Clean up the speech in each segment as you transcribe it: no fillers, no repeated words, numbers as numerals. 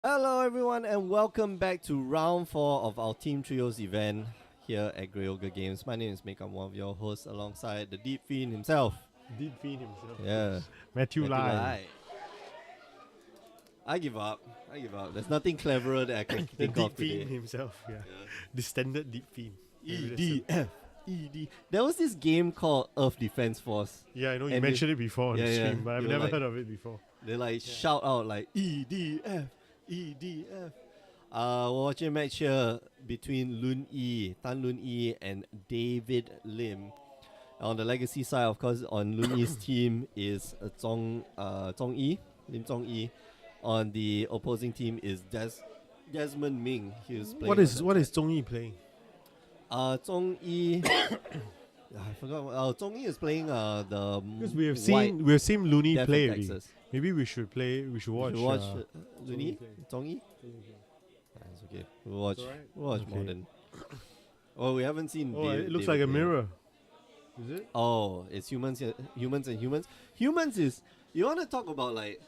Hello, everyone, and welcome back to round 4 of our Team Trios event here at GOGI Games. My name is Mick. I'm one of your hosts alongside the Deep Fiend himself. Deep Fiend himself. Yeah. Yes. Matthew Lai. I give up. There's nothing cleverer that I can The think Deep of today. Fiend himself, yeah. The standard Deep Fiend. EDF. ED. There was this game called Earth Defense Force. Yeah, I know you And mentioned it before on the yeah, stream, but I've you never like- heard of it before. They shout out like EDF, EDF. We're watching a match here between Tan Lun Yi and David Lim. On the legacy side, of course, on Lun Yi's team is Lim Zhong Yi. On the opposing team is Desmond Ming. He was playing. What is Zhong Yi playing? Zhong Yi. I forgot. Zhong Yi is playing the Because we have seen Looney Death play in already. Texas. Maybe we should watch. Lun Yi? Zhong Yi? That's okay. We'll watch. alright. We'll watch Okay. modern. Oh, we haven't seen. Oh, it looks David like a play. mirror. Is it? Oh, it's humans and humans. Humans is, you want to talk about like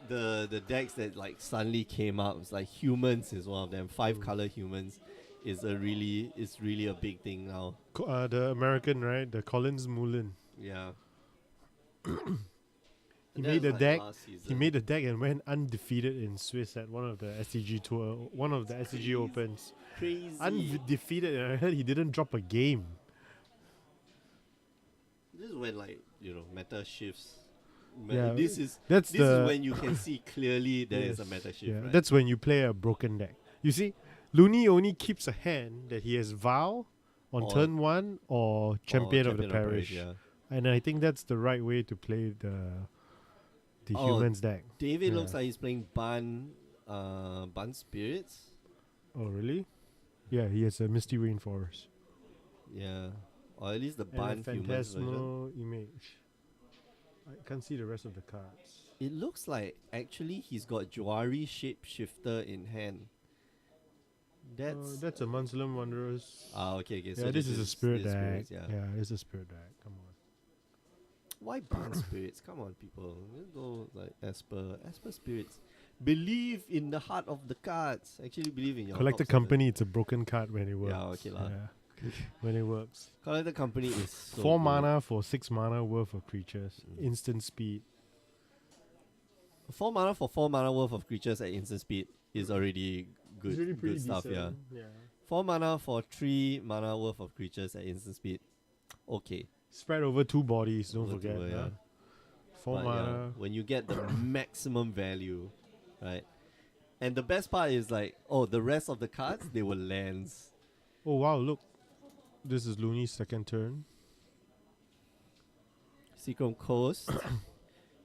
the decks that like suddenly came out. It's like humans is one of them. 5-color humans is really a big thing now. The American, right? The Collins Mullen. Yeah. He That made was, the deck. last season. He made the deck and went undefeated in Swiss at one of the SCG Opens. crazy. Undefeated, and I heard he didn't drop a game. This is when meta shifts. Yeah, This is That's when you can see clearly there is a meta shift. Yeah, Right? that's when you play a broken deck. You see, Looney only keeps a hand that he has Vow on Or- turn 1 or Champion of the Champion Parish. yeah. And I think that's the right way to play the Oh, humans deck. David Yeah. looks like he's playing Ban Spirits. Oh, really? Yeah, he has a Misty Rainforest. Yeah. Or at least the And a Ban humans version. Phantasmal Image. I can't see the rest of the cards. It looks like actually he's got Jawari Shapeshifter in hand. That's a Muslim Wanderers. Okay. Yeah, So this is a spirit this deck. spirits, yeah. Yeah, it's a spirit deck. Come on. Why Ban Spirits? Come on, people. Let's go like Esper Spirits. Believe in the heart of the cards. Actually, believe in your Collector top seven. Company, it's a broken card when it works. Yeah, okay lah. Yeah. When it works. Collector Company is so 4 good. mana for 6 mana worth of creatures. Mm. Instant speed. 4 mana for 4 mana worth of creatures at instant speed is already good. It's really pretty good stuff. decent. Yeah. 4 mana for 3 mana worth of creatures at instant speed. Okay. Spread over 2 bodies, don't Over forget. two, yeah. huh? 4 But mana. when you get the maximum value, right? And the best part is like, the rest of the cards, they were lands. Oh wow, look. This is Looney's second turn. Seachrome Coast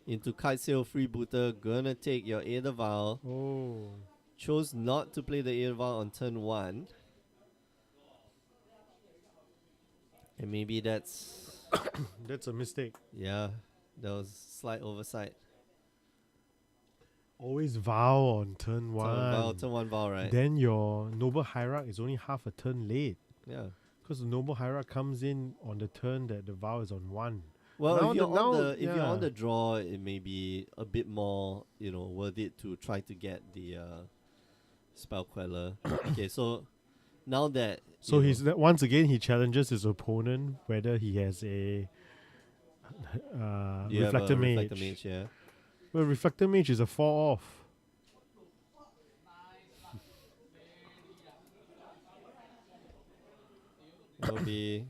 into Kite Sail Freebooter, gonna take your Aether Vial. Oh. Chose not to play the Aether Vial on turn 1. And maybe that's, That's a mistake. yeah, that was slight oversight. Always Vow on turn 1. Turn 1 Vial, right? Then your Noble Hierarch is only half a turn late. Yeah. Because the Noble Hierarch comes in on the turn that the Vow is on 1. Well, Now if you're yeah. on the draw, it may be a bit more, worth it to try to get the Spell Queller. Okay, so now that So you know, he's once again he challenges his opponent whether he has a you have Reflector a Mage. Reflector Mage, yeah. Well, Reflector Mage is a 4 off. Will be,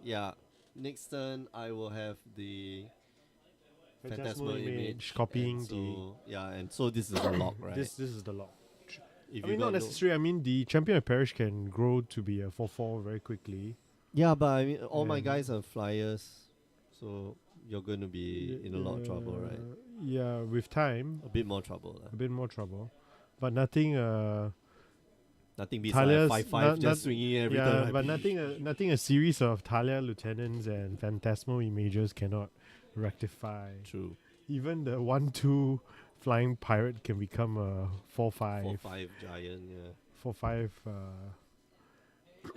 yeah. Next turn, I will have the Phantasmal Image copying and so this is the lock, right? This is the lock. If I you mean, got not no- necessary. I mean, the Champion of Parish can grow to be a 4/4 very quickly. Yeah, but I mean, all my Yeah. guys are flyers, so you're going to be in a lot of trouble, right? Yeah, with time, A bit more trouble. a bit more trouble, but nothing. Nothing beats Talia's like 5/5 not- just swinging every Yeah, turn. but nothing. A series of Talia lieutenants and Phantasmal Images cannot rectify. True. Even the 1/2 flying pirate can become a 4/5. 4/5 giant, yeah. 4/5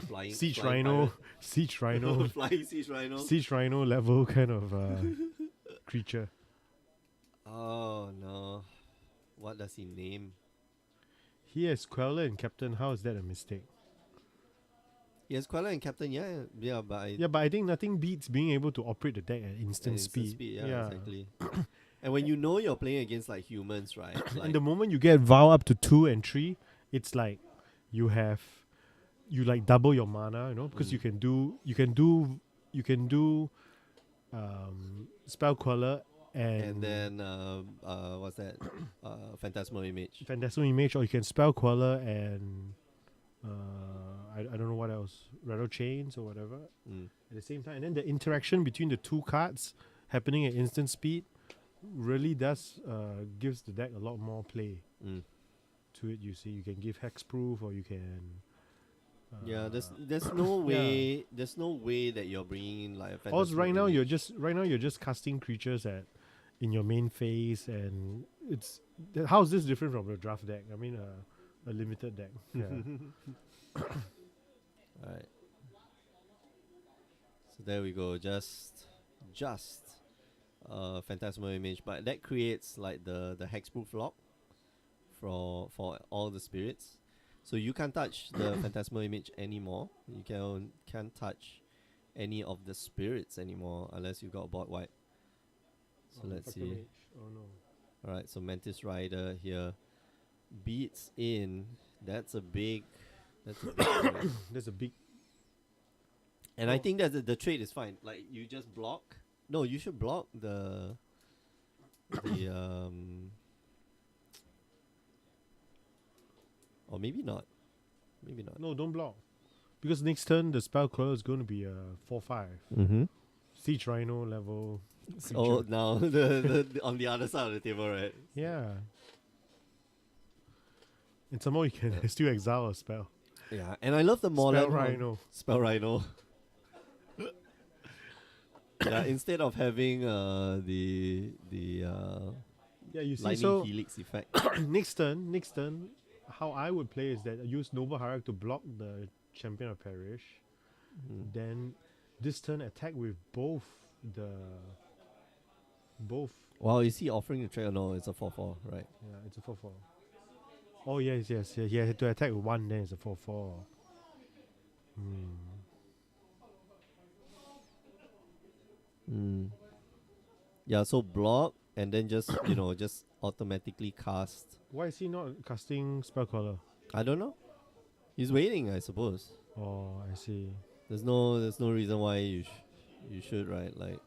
Flying siege flying rhino, siege rhino, pirate. Flying siege rhino. siege rhino level kind of creature. Oh no. What does he name? He has Queller and Captain. How is that a mistake? He has Queller and Captain, yeah, but Yeah, but I think nothing beats being able to operate the deck at instant speed. yeah, exactly. And when you know you're playing against like humans, right? Like, And the moment you get Vow up to 2 and 3, it's like you like double your mana, because you can do Spell Queller and then what's that? Phantasmal Image. Phantasmal Image, or you can Spell Queller and I don't know what else, Rattle Chains or whatever at the same time. And then the interaction between the two cards happening at instant speed really does gives the deck a lot more play to it. You see, you can give hexproof, or you can Yeah, there's no way there's no way that you're bringing in like a Phantasmal also right now Image. you're just casting creatures in your main phase, and it's how is this different from a draft deck? I mean a limited deck. Alright. So there we go. Just Phantasmal Image, but that creates like the hexproof lock for all the spirits. So you can't touch the Phantasmal Image anymore. You can't touch any of the spirits anymore unless you got board wipe. So let's see. Oh no. Alright, so Mantis Rider here beats in. That's a big trade. There's a big And I think that the trade is fine. Like you just block. No, you should block the or maybe not. Maybe not. no, don't block. Because next turn the spell queller is going to be a 4/5. Mm-hmm. Siege Rhino level. Oh, now the on the other side of the table, right? Yeah. And some more you can still exile a spell. Yeah, and I love the modern Spell Rhino. Spell Rhino. Yeah, instead of having the Yeah, you see, lightning so helix effect. next turn, how I would play is that I use Noble Hierarch to block the Champion of Perish. Then this turn attack with both. Wow, is he offering the trade? No, it's a 4/4, right? Yeah, it's a 4/4. Oh yes. Yeah, he had to attack with one, then it's a 4/4. Yeah, so block and then just just automatically cast. Why is he not casting Spell Queller? I don't know. He's waiting, I suppose. Oh, I see. There's no reason why you should, right? Like,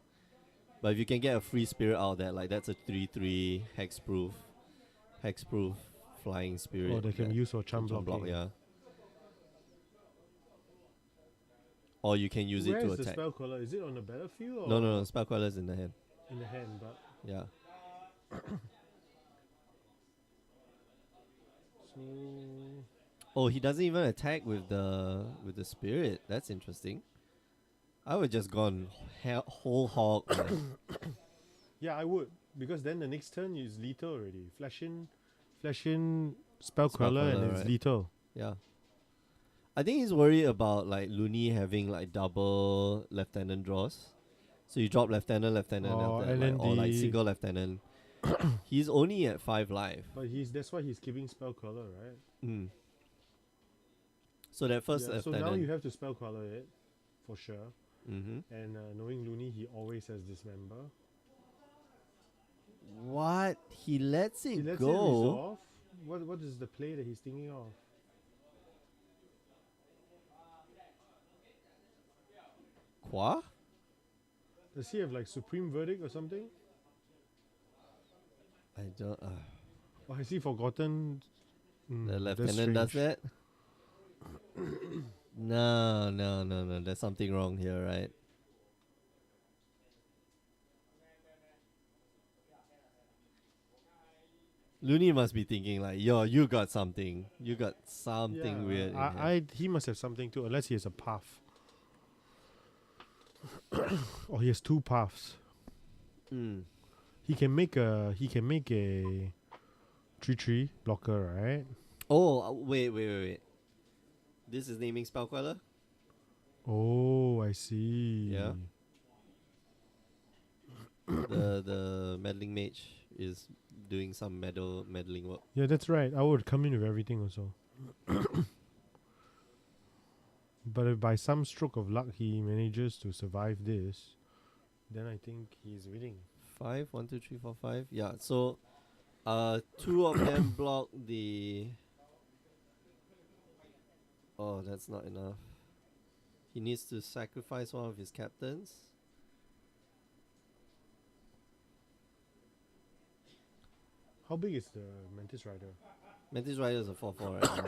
but if you can get a free spirit out of that, like that's a 3/3 hexproof flying spirit. Or they can use for charm block, blocking. yeah. Or you can use Where it to is the attack. Spell Queller? Is it on the battlefield? Or No, Spell Queller's in the hand. in the hand, but Yeah. so Oh, he doesn't even attack with the spirit. That's interesting. I would just gone whole hog. Man. yeah, I would, because then the next turn is lethal already. Flash in Spell Queller, and Queller, it's right. lethal. Yeah. I think he's worried about like Looney having like double lieutenant draws. So you drop lieutenant, And or then like single lieutenant. He's only at 5 life. But that's why he's keeping Spell Queller, right? So that first So lieutenant. now you have to Spell Queller it, for sure. Mm-hmm. And knowing Looney, he always has Dismember. What? He lets it He lets go. it resolve. What is the play that he's thinking of? Qua? Does he have like Supreme Verdict or something? I don't. Or has he forgotten? The that's lieutenant does strange. that? No. There's something wrong here, right? Looney must be thinking like, yo, you got something. You got something weird. In here. He must have something too, unless he has a path. Or he has two paths. He can make a 3/3 blocker, right? Oh, wait. This is naming Spell Queller? Oh, I see. Yeah. The meddling mage. is doing some meddling work. Yeah, that's right. I would come in with everything also. But if by some stroke of luck he manages to survive this, then I think he's winning. 5, 1, 2, 3, 4, 5. Yeah, so two of them block the. Oh, that's not enough. He needs to sacrifice one of his captains. How big is the Mantis Rider? Mantis Rider is a 4/4 right now.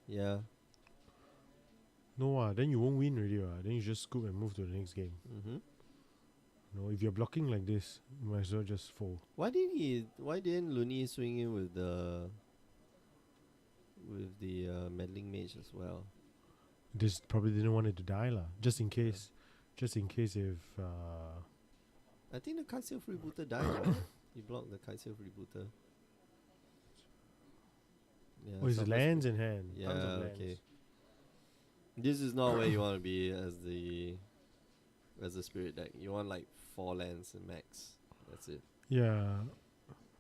Yeah. No, then you won't win already. Then you just scoop and move to the next game. Mm-hmm. No, if you're blocking like this, you might as well just fold. Why didn't Looney swing in with the meddling mage as well? This probably didn't want it to die lah. Just in case if I think the Kitesail Freebooter died, right? He blocked the Kitesail Freebooter. Yeah, his Southwest lands in hand. Yeah, Tons of lands. okay. This is not where you want to be as the spirit deck. You want like 4 lands and max. That's it. Yeah.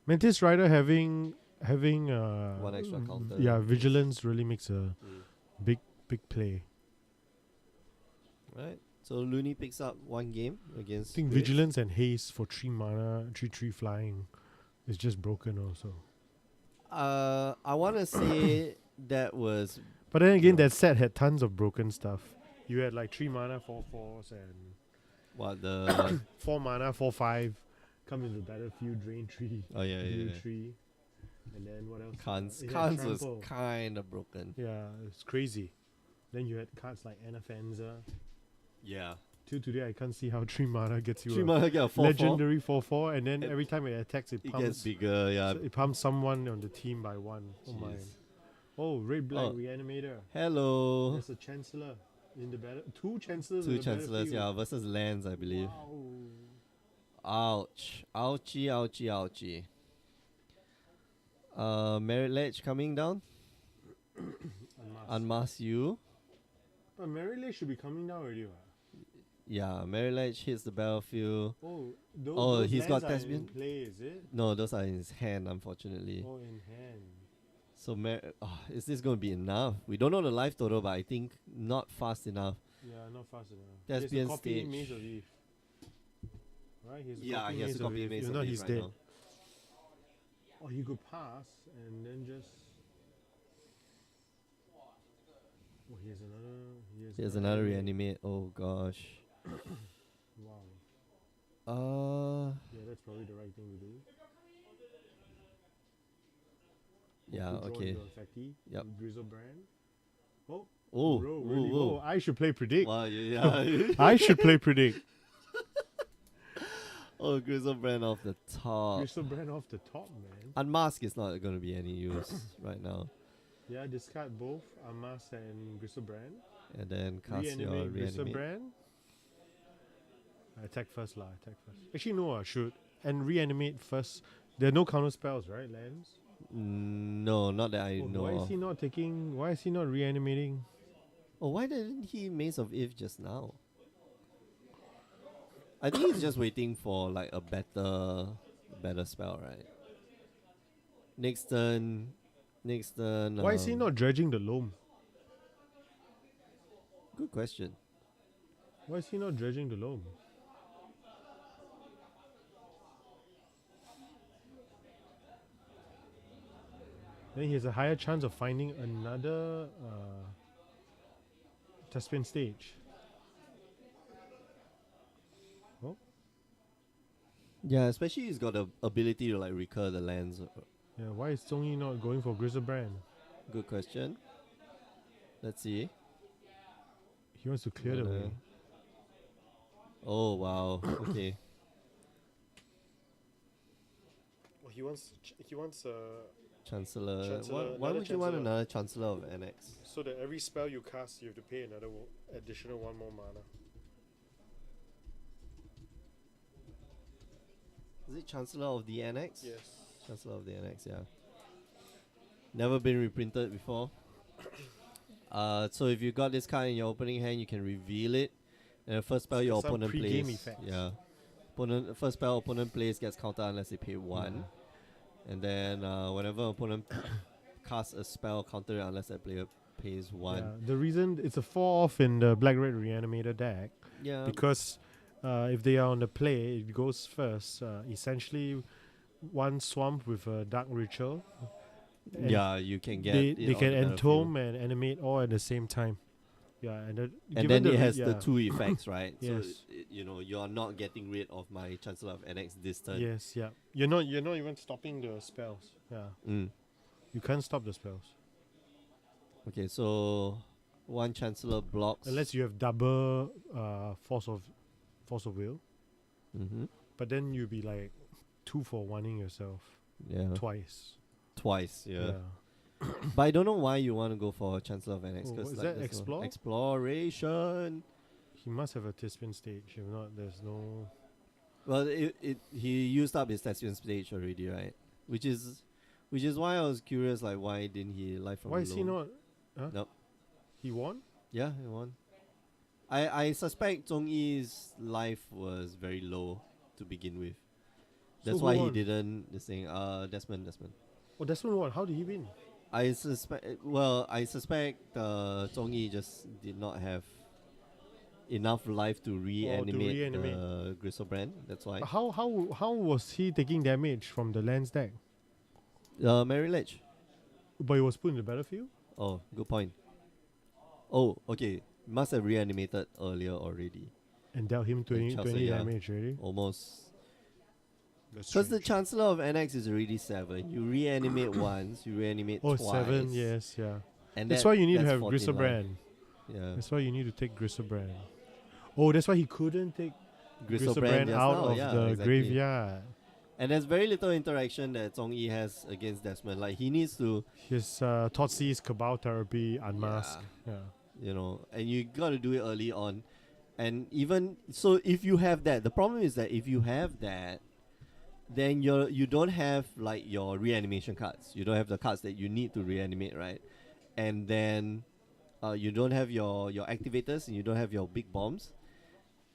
Mantis Rider having One extra counter. Yeah, vigilance really makes a Mm. big play. Right. So Looney picks up 1 game against. I think spirits. vigilance and haste for 3 mana, 3/3 flying is just broken also. I want to say that was. But then again, that set had tons of broken stuff. You had like 3 mana, 4/4s, and What the? 4 mana, 4/5. Come into the battlefield, drain 3, Oh yeah, deal yeah. 3. And then what else? Khans It had Khans was trample. kind of broken. Yeah, it's crazy. Then you had cards like Anafenza. Yeah. Till today, I can't see how 3 mana gets you 3 a mana get a 4/4. legendary 4/4, and then It- every time it attacks, it It pumps. gets bigger. Yeah. So it pumps someone on the team by 1. Oh my! Jeez. Oh, red black Oh. reanimator. Hello. There's a chancellor in the battle. 2 chancellors. 2 in the chancellors. Yeah, battlefield. versus lands, I believe. Wow. Ouch. Ouchie, ouchie, ouchie. Merit Ledge coming down. Unmask you. But Maryland should be coming down already, right? Yeah, Merit Ledge hits the battlefield. Oh, Oh, those he's got lands are in Thespian? play, is it? No, those are in his hand, unfortunately. Oh, in hand. So, is this going to be enough? We don't know the life total, but I think not fast enough. Yeah, not fast enough. Thespian He has a copy stage. Maze of Eve. Right? He has a Yeah, copy he has Maze to copy of Eve. Maze If of not, Eve he's right dead. now. Or he could pass and then just. Oh, he has another. Here's another reanimate. Oh gosh. Wow. Yeah, that's probably the right thing to do. Yeah, To draw okay. into a Fetty, Yep. Grizzle Brand. Oh, Oh, bro, ooh, really? ooh. Oh, I should play Predict. Wow, yeah. I should play Predict. Oh, Grizzle Brand off the top. Grizzle Brand off the top, man. Unmask is not going to be any use right now. Yeah, discard both Amas and Grizzle Brand. And then cast your Reanimate Grizzle reanimate. Brand. Attack first lah, attack first. Actually no, I should. And reanimate first. There are no counter spells, right, lands? No, not that I Oh, know why is of. he not taking, why is he not reanimating? Oh, why didn't he Maze of Eve just now? I think he's just waiting for like a better spell, right? Next turn. Why is he not dredging the loam? Good question. Why is he not dredging the loam? Then he has a higher chance of finding another Thespian stage. Oh, Yeah, especially he's got the ability to like recur the lands. yeah. Why is Zhongyi not going for Grizzle Brand? Good question. Let's see. He wants to clear the way. Oh wow. Okay. He wants. He wants. Chancellor. Chancellor, Why another would you want Chancellor. another Chancellor of Annex? So that every spell you cast, you have to pay another additional 1 more mana. Is it Chancellor of the Annex? Yes. Chancellor of the Annex, yeah. Never been reprinted before. So if you got this card in your opening hand, you can reveal it. And the first spell It's your got some opponent pre-game plays. effects. Yeah. First spell opponent plays gets countered unless they pay 1. And then whenever opponent casts a spell, counter it unless that player pays 1. Yeah, the reason it's a 4-off in the Black Red Reanimator deck Yeah. because if they are on the play, it goes first. Essentially, one swamp with a Dark Ritual. and Yeah, you can get they it they on can the entome and animate all at the same time. Yeah, and and then it has the yeah. 2 effects, right? Yes. So you're not getting rid of my Chancellor of NX this turn. Yes, yeah. You're not even stopping the spells. Yeah. You can't stop the spells. Okay, so one Chancellor blocks. Unless you have double force of will. Mm-hmm. But then you'll be like 2 for 1ing yourself Yeah. twice. Yeah. But I don't know why you want to go for Chancellor of NX. Is like, that there's explore? No exploration. He must have a Tispin stage. If not, there's no. Well, he used up his Thespian stage already, right? Which is why I was curious, like why didn't he live from? Why is he not? Huh? Nope. He won? Yeah, he won. I suspect Zhong Yi's life was very low to begin with. That's So why who he won? didn't. This thing. Desmond. Oh, Desmond won. How did he win? I suspect Zhong Yi just did not have enough life to reanimate, reanimate. the Griselbrand. That's why. But how was he taking damage from the Lance deck? Mary Ledge. But he was put in the battlefield? Oh, good point. Oh, okay. Must have reanimated earlier already. And dealt him 20 Chelsea, 20 yeah. damage already? Almost. That's Because the strange. Chancellor of NX is already 7. You reanimate once, you reanimate Oh, twice. 7, yes, yeah. And That's why you need to that's have 14 life. Griselbrand. Yeah. That's why you need to take Griselbrand. Oh, that's why he couldn't take Griselbrand just out now, of yeah, the exactly. graveyard. And there's very little interaction that Zhong Yi has against Desmond. Like, he needs to, His Totsu's Cabal Therapy Unmask. Yeah. and you got to do it early on. And even, so if you have that, the problem is that if you have that, then you don't have, like, your reanimation cards. You don't have the cards that you need to reanimate, right? And then you don't have your activators, and you don't have your big bombs.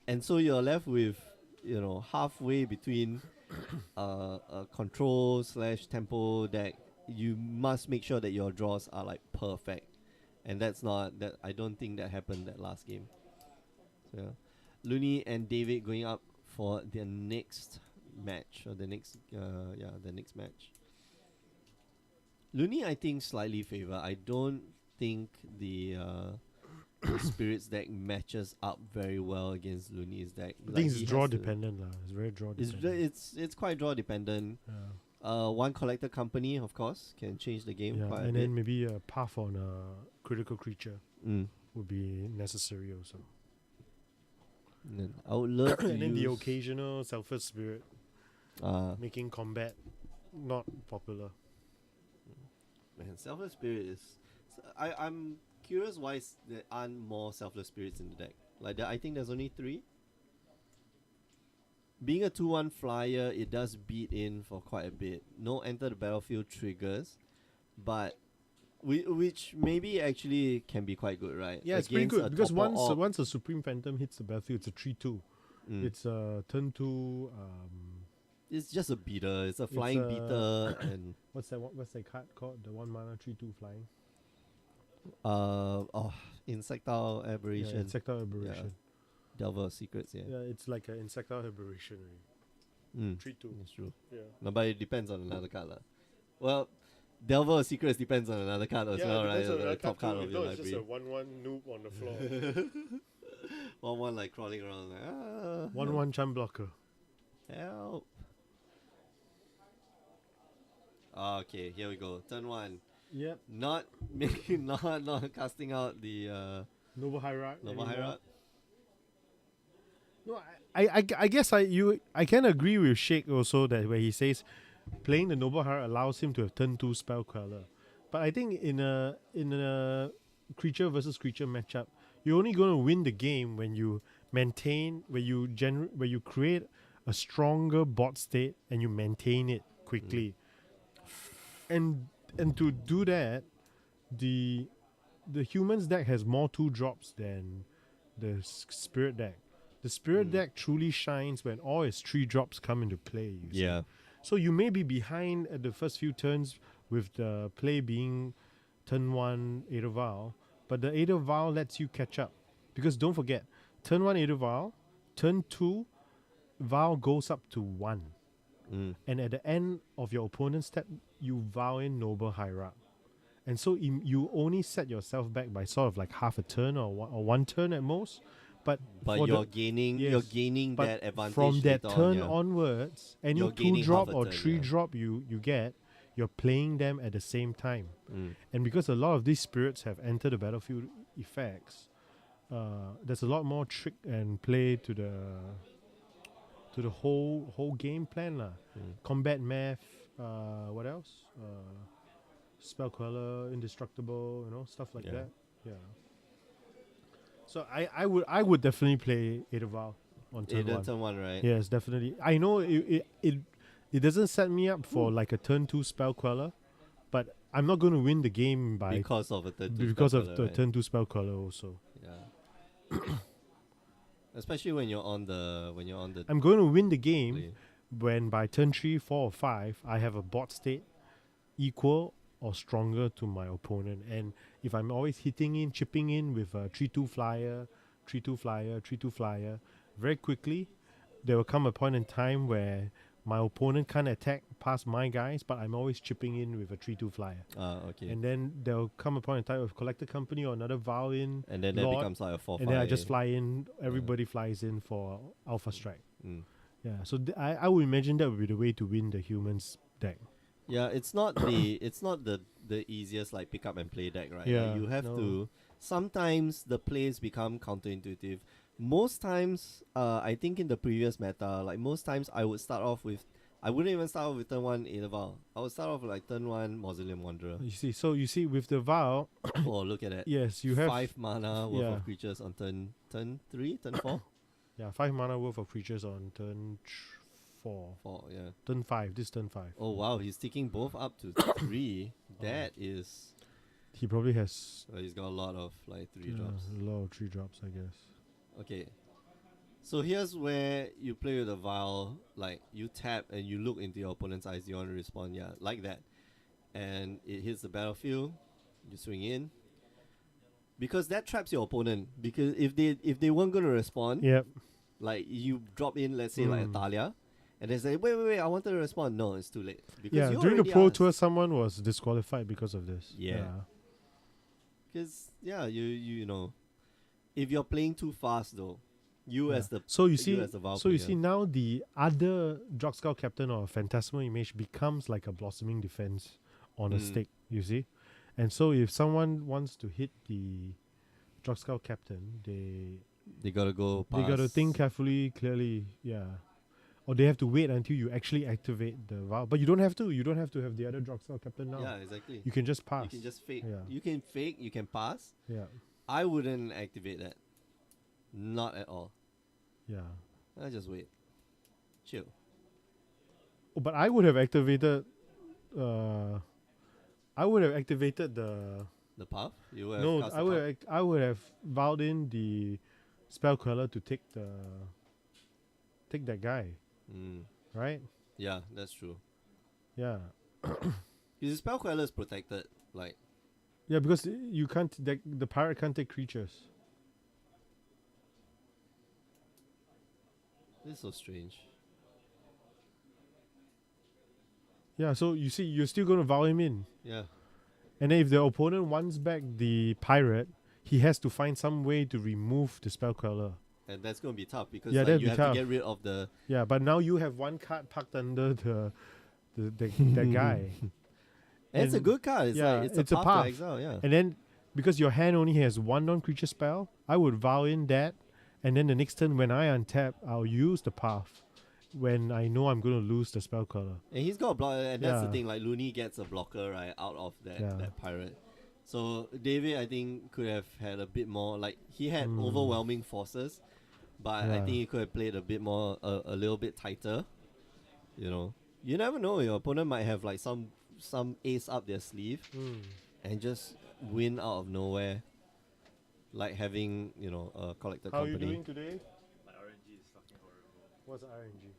And so you're left with, halfway between a control / tempo deck. You must make sure that your draws are, like, perfect. And that's not, that I don't think that happened that last game. So, yeah. Looney and David going up for their next match, or the next match. Looney, I think, slightly favor. I don't think the Spirits deck matches up very well against Looney's deck. I think it's draw dependent. It's very draw dependent. It's quite draw dependent. Yeah. One collector company, of course, can change the game Yeah, quite a and bit. then maybe a path on a critical creature Mm. would be necessary also. And then I would love to And then the use, occasional Selfless Spirit making combat not popular. man, Selfless Spirit is... I'm curious why there aren't more Selfless Spirits in the deck. Like, I think there's only 3. Being a 2/1 flyer, it does beat in for quite a bit. No enter the battlefield triggers, but which maybe actually can be quite good, right? Yeah, it's pretty Against good a because topper orc. once a Supreme Phantom hits the battlefield, it's a 3/2. It's a turn 2. It's just a beater. It's a flying a- beater, and What's that card called? The 1 mana 3/2 flying. insectile Yeah, aberration, Insectile Aberration. Delver of Secrets. Yeah, Yeah, it's like an Insectile Aberration. Really. 3/2. That's true. Yeah. No, but it depends on another card, lah. Well, Delver of Secrets depends on another card as well, right? The top card of your It's just a library. 1/1 noob on the floor. One like crawling around, like 1/1 Chum Blocker. help. Okay, here we go. Turn 1. Yep. Not making, not casting out the Noble Hierarch. Nova anymore. Hierarch. No, I guess I can agree with Sheikh also that where he says playing the Noble Hierarch allows him to have turn 2 spell queller. But I think in a creature versus creature matchup, you're only going to win the game when you maintain, where you create a stronger board state and you maintain it quickly. And to do that, the humans deck has more 2 drops than the spirit deck. The spirit deck truly shines when all its 3 drops come into play. You see. Yeah. So you may be behind at the first few turns with the play being turn 1 Ada Val, but the Ada Val lets you catch up. Because don't forget, turn 1 Ada Val, turn 2 Val goes up to 1. And at the end of your opponent's step, you vow in Noble Hierarch. And so you only set yourself back by sort of like half a turn or one turn at most. But you're gaining that advantage from that later turn on, onwards, any You're 2 gaining drop half a or turn, 3 yeah. drop you get, you're playing them at the same time. And because a lot of these spirits have entered the battlefield effects, there's a lot more trick and play to the whole game plan lah. Combat math, what else? Spell Queller, Indestructible, stuff like Yeah. that. Yeah. So I would definitely play Ada Val on turn 1. Turn 1, right? Yes, definitely. I know it doesn't set me up for like a turn 2 Spell Queller, but I'm not going to win the game by Because of a turn 2 because spell of color, the right? turn 2 Spell Queller also. Yeah. Especially when you're on the I'm going to win the game play. when by turn 3, 4, or 5 I have a board state equal or stronger to my opponent. And if I'm always chipping in with a 3-2 flyer, 3-2 flyer, 3-2 flyer, very quickly there will come a point in time where my opponent can't attack past my guys, but I'm always chipping in with a 3-2 flyer. Okay. And then there will come a point in time with Collector Company or another Vow in, And then that Lord, becomes like a 4-5. and then I just fly in, everybody flies in for Alpha Strike. Mm. Yeah, so I would imagine that would be the way to win the humans deck. Yeah, it's not the easiest like pick up and play deck, right? Yeah, Like, you have no. to. Sometimes the plays become counterintuitive. Most times, I think in the previous meta, like most times I would start off with. I wouldn't even start off with turn 1 Edaval. I would start off with like turn 1 Mausoleum Wanderer. You see with the Vow, Oh, look at that. yes, you have 5 mana worth yeah. of creatures on turn 3, turn 4? 5 mana worth of creatures on turn 4. 4, yeah. Turn 5, this turn 5. Oh wow, he's taking both up to 3. That is. He probably has He's got a lot of like 3 drops. a lot of 3 drops, I guess. Okay. So here's where you play with a vial, like you tap and you look into your opponent's eyes, you want to respond, yeah, like that. And it hits the battlefield, you swing in. Because that traps your opponent. Because if they weren't gonna respond, Yep. like you drop in, let's say like a Thalia, and they say, wait, I wanted to respond. No, it's too late. Because Yeah, you during the already Pro asked. Tour, someone was disqualified because of this. Yeah. Because you know, if you're playing too fast though, as the So you see, as the Valve so you player. see now the other Drogskull Captain or Phantasmal Image becomes like a blossoming defense on a stick. You see, and so if someone wants to hit the Drogskull Captain, they gotta go they past. got to think carefully, clearly, or they have to wait until you actually activate the Vow. But you don't have to. You don't have to have the other Drogskull Captain now. Yeah, exactly. You can just pass. You can just fake. Yeah. You can fake. You can pass. Yeah, I wouldn't activate that. Not at all. yeah. I just wait. Chill. Oh, but I would have activated. I would have activated the. The path. You have No, cast I the would. path? I would have vowed in the spell queller to take that guy, right? Yeah, that's true. Yeah, Because the spell queller is protected. Like yeah, because you can't. The pirate can't take creatures. this is so strange. Yeah, so you see, you're still going to vow him in, Yeah. and then if the opponent wants back the pirate, he has to find some way to remove the spell queller. And that's gonna be tough because Yeah, like, that'd you be have tough. to get rid of the. Yeah, but now you have one card parked under the that guy. And it's a And- good card. It's yeah, like it's a a path, path. to exile. Yeah. And then, because your hand only has one non-creature spell, I would vow in that, and then the next turn when I untap, I'll use the path when I know I'm going to lose the spell color. And he's got a block, and that's the Yeah. thing. Like Looney gets a blocker right out of that Yeah. that pirate. So David, I think, could have had a bit more. Like he had overwhelming forces, but I Yeah. think he could have played a bit more, a little bit tighter. You know, you never know. Your opponent might have like some ace up their sleeve and just win out of nowhere. Like having a collector How are you company. doing today? My orange. What's RNG?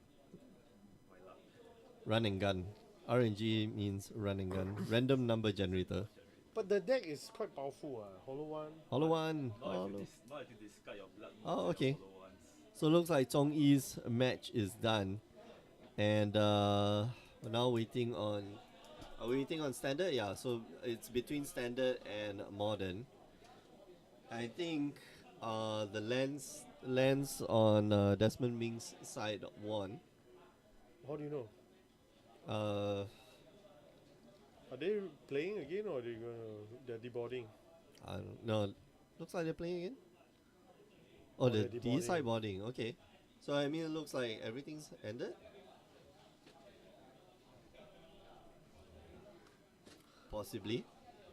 Run and gun. RNG means run and gun. Random number generator. But the deck is quite powerful. Hollow one. Hollow one. Not if you discard your blood moons Oh, and okay. hollow ones. So looks like Zhong Yi's match is done. And we're now waiting on... Are we waiting on standard? Yeah, so it's between standard and modern. I think the lens on Desmond Ming's side won. How do you know? Uh, Are they playing again or they're deboarding? I don't know. Looks like they're playing again. Oh, they're the deboarding. side boarding. Okay. So I mean, it looks like everything's ended. Possibly.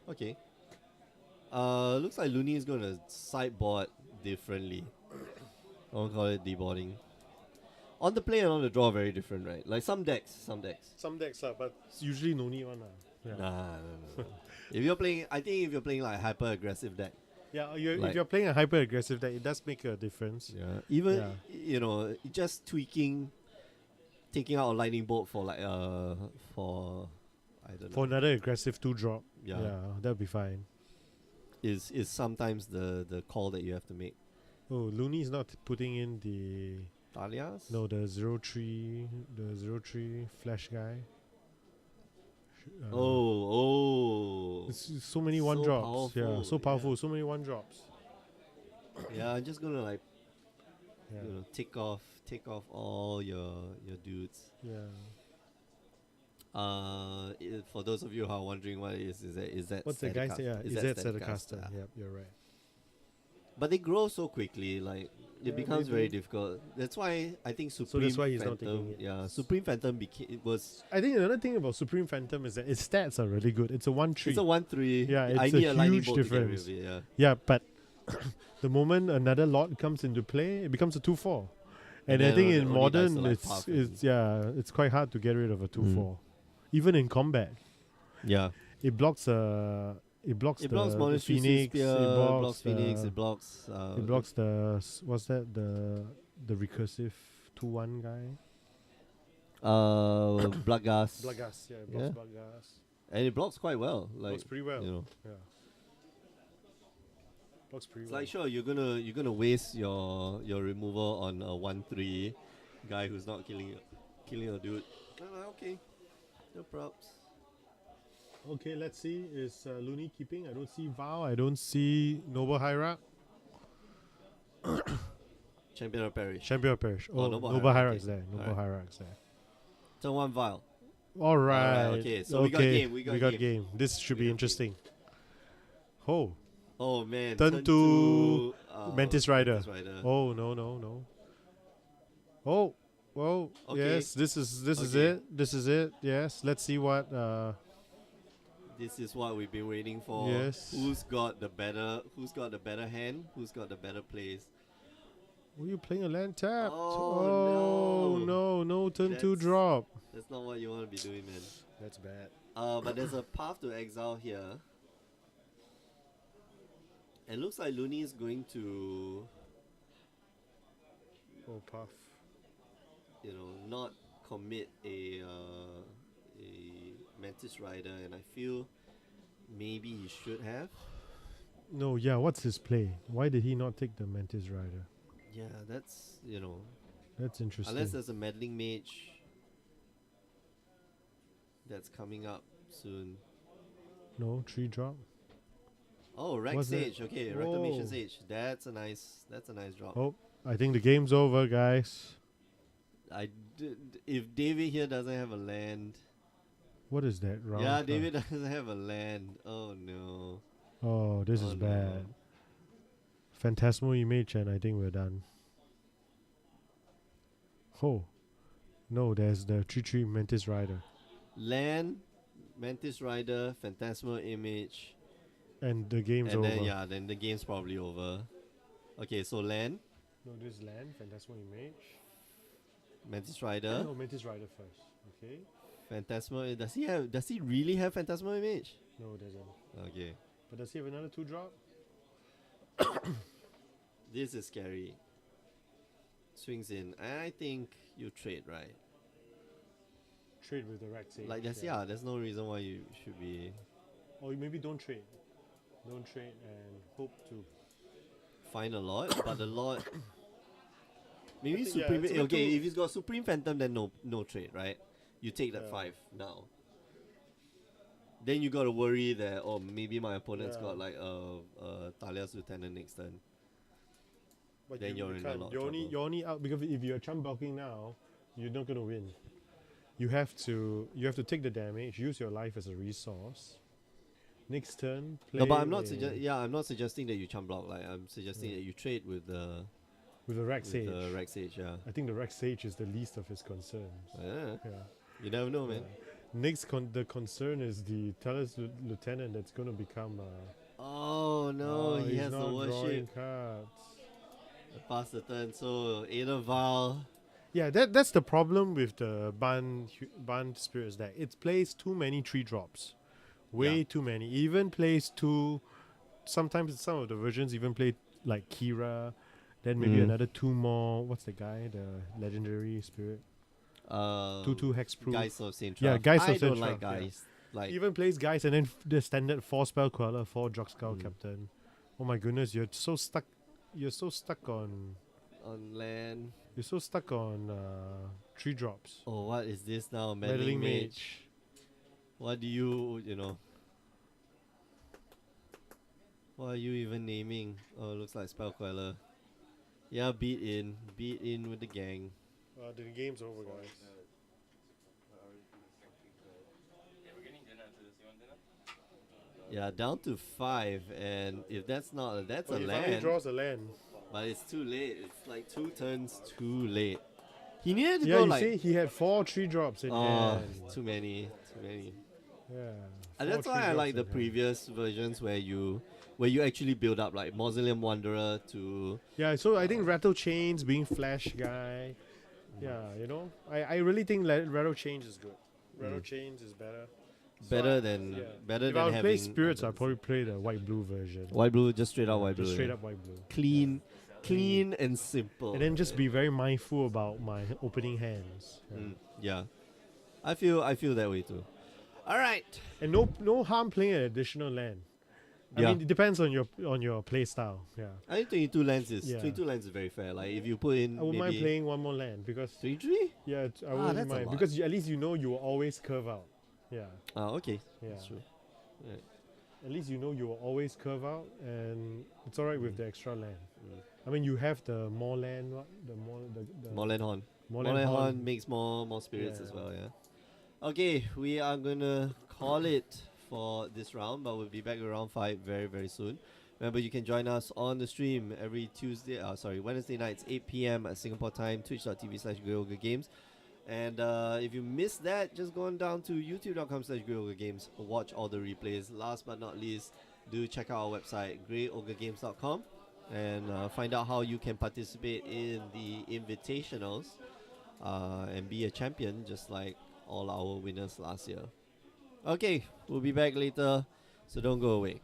Okay. Looks like Looney is gonna sideboard differently. I won't call it deboarding. On the play and on the draw, very different, right? Like some decks. Some decks are, but it's usually no need one. Yeah. Nah. If you're playing, I think if you're playing like hyper aggressive deck, Yeah, Like- if you're playing a hyper aggressive deck, it does make a difference. yeah, even Yeah. you know, just tweaking, taking out a lightning bolt for like for I don't know, For another aggressive 2-drop, yeah, that'll be fine. is sometimes the call that you have to make. Oh, Looney's not putting in the Dahlias? the 0-3 flash guy. Oh. It's so many So 1-drops. Yeah, powerful, so powerful. So many 1-drops. Yeah, I'm just gonna like Yeah, take off all your dudes. yeah. For those of you who are wondering what it is that What's the guy say? Yeah, is that Steadcaster? Yeah. Yep, you're right. But they grow so quickly, like Yeah, it becomes they very do. difficult. That's why I think Supreme that's why he's not Phantom, taking it. yeah, Supreme Phantom was I think another thing about Supreme Phantom is that its stats are really good. It's a 1-3. it's a 1/3. Yeah, I it's need a a lightning huge bolt to get rid difference. of it, yeah. Yeah, but the moment another lot comes into play, it becomes a 2-4. And I then think it in only dies modern, to, like, path it's quite hard to get rid of a 2-4, even in combat. Yeah. It blocks It blocks the Monastery Phoenix. Spear, It blocks Phoenix, the- it blocks It blocks what's that, the recursive 2-1 guy. Bloodghast. Bloodghast, yeah, it Yeah. blocks Bloodghast. And it blocks quite well. Like Blocks pretty well. you know. Yeah. Blocks pretty It's well. like sure you're gonna waste your removal on a 1/3 guy who's not killing a dude. Okay. No props. Okay, let's see. Is Looney keeping? I don't see Vow. I don't see Noble Hierarch. Champion of Parish. Champion of Parish. Oh, Oh, Noble Noble Hierarch, Hierarch's okay. there. Noble Alright. Hierarch's there. Turn 1 vial. All right. okay, so we got game, we got game. This should We be got interesting. Oh, Oh man. Turn to Mantis Rider. Mantis Rider. oh no. Oh, whoa. Okay. Yes, this is Okay. it. This is it. Yes. Let's see what. This is what we've been waiting for. Yes. Who's got the better hand? Who's got the better plays? Were you playing a land tap? Oh, no turn 2 That's- drop. That's not what you want to be doing, man. That's bad. But there's a path to exile here. It looks like Looney is going to, Oh, puff. not commit a Mantis Rider, and I feel maybe he should have. No, yeah. What's his play? Why did he not take the Mantis Rider? Yeah, that's That's interesting. unless there's a meddling mage that's coming up soon. No 3 drop. Oh, Rex What's that? Sage. Okay, Reclamation Whoa. Sage. That's a nice drop. Oh, I think the game's over, guys. If David here doesn't have a land, What is that round? yeah, card? David doesn't have a land. Oh no. Oh, this Oh, is no. bad. Phantasmal Image, and I think we're done. Oh, no, there's the 3-3 Mantis Rider. Land, Mantis Rider, Phantasmal Image, And the game's and over. then the game's probably over. Okay, so land, No, this is land, Phantasmal Image. Mantis Rider, No, Mantis Rider first. Okay. Phantasmal. Does he really have Phantasmal Image? No, it doesn't. Okay, But does he have another 2 drop? this is scary. swings in. I think you trade, right? Trade with the Rex Sage. Like there's no reason why you should be Or maybe don't trade. Don't trade and hope to. find a lot, but the lot maybe I think, yeah, Supreme. it's a bit Okay, too- if he's got Supreme Phantom, then no trade, right? You take that Yeah. 5 now. Then you gotta worry that maybe my opponent's Yeah. got like Talia's Lieutenant next turn. But Then you're in a can't. lot of You're only trouble. you're only out because if you're chump blocking now, you're not gonna win. You have to take the damage, use your life as a resource. Next turn, play No, but I'm not a- I'm not suggesting that you chump block. Like I'm suggesting Yeah. that you trade with the with the Rex Sage. Rex Sage. Yeah. I think the Rex Sage is the least of his concerns. Yeah. Yeah. You never know, man. Yeah. Next, the concern is the Talos Lieutenant that's going to become. Oh no, he he's has the not worship. drawing cards. Pass the turn, so Ada Val. Yeah, that's the problem with the Ban Spirits deck. It plays too many 3-drops. Way Yeah. too many. Even plays two. Sometimes some of the versions even play like Kira. Then maybe another 2 more. What's the guy? The legendary spirit. 2/2 hexproof. Guys of Saint Yeah, Traff. Guys I of don't Saint like Traff, yeah. guys. Like Even plays guys and then the standard 4 spell queller, 4 Drug Skull Mm. Captain. Oh my goodness, you're so stuck. You're so stuck on. on land. You're so stuck on 3-drops. Oh, what is this now? Meddling Meddling Mage. What do you know? What are you even naming? Oh, it looks like Spell Queller. Yeah, beat in with the gang. The game's over, guys. Yeah, we're getting dinner after this. You want dinner? Yeah, down to 5, and if that's not that's a He finally land, draws a land. but it's too late. It's like 2 turns too late. He needed to Yeah, go you like see, he had 4 3-drops in hand. too many. Yeah. And 4 that's why I 3-drops like the in hand. previous versions where you actually build up like Mausoleum Wanderer to Yeah, so I think Rattle Chains being Flash guy. Yeah, you know, I really think Rattle Chains is good. Rattle Chains is better. better than Yeah. better If than I would having play Spirits, I'd others. probably play the white blue version. White blue, just straight out white blue. Just straight yeah. up white blue. Clean and simple. And then just be very mindful about my opening hands. Yeah. Yeah. I feel that way too. All right. And no harm playing an additional land. I Yeah. mean, it depends on your play style. Yeah. I think 22 lands Yeah. is very fair. Like if you put in I wouldn't mind maybe playing one more land because 3-3? yeah, I Ah, wouldn't that's a mind lot. because at least you know you will always curve out. Yeah. Okay. Yeah. That's true. At least you know you will always curve out, and it's alright with the extra land. I mean, you have the more land, the Molen Horn. more Molen land Horn makes more spirits Yeah. as well, yeah. Okay, we are gonna call it for this round, but we'll be back with round 5 very, very soon. Remember, you can join us on the stream every Wednesday nights, 8 p.m. at Singapore time, twitch.tv/GoGames. And if you missed that, just go on down to youtube.com/GreyOgreGames. Watch all the replays. Last but not least, do check out our website, GreyOgreGames.com, and find out how you can participate in the invitationals and be a champion, just like all our winners last year. Okay, we'll be back later, so don't go away.